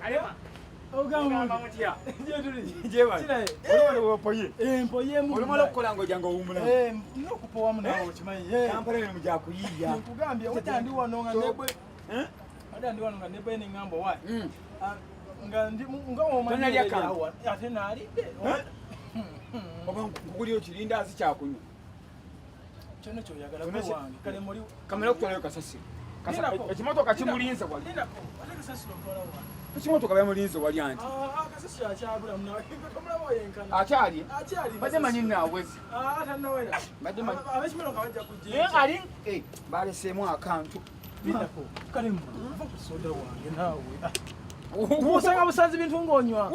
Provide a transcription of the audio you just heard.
Alema. Ogamba mutia. Je tuli. Je bali. Olwo poye. Mpoye mu. Olwo lokola ngo jango umula. Nokupowa munawo chimanyi. Kampala ne muja kuyiya. Nkugambye utandi wano nga nebwe. Atandi wano nga nebwe ne ngambo wa. Nga ndi ngawo manyi yawa. Ate nalide. Oba nkuguli okirinda azi kyakunywa. Chono choyagala ko wange. Kale muri kamera kutwalayo kasasi. Ekimotoka kimulinze wali. Ate kasasi lokola wa. Ekimotoka bamulinze wali anti. Kasasi akyabula muno. Kamulabo yenkana. Akyali. Akyali. Badde manyi nawezi. Atanawera. Badde manyi. Abekimotoka bajja kujja. Ali baleseemu akantu. Bindako. Kale mu. Soda wange nawe. Usanga busanzi bintu ngonywa.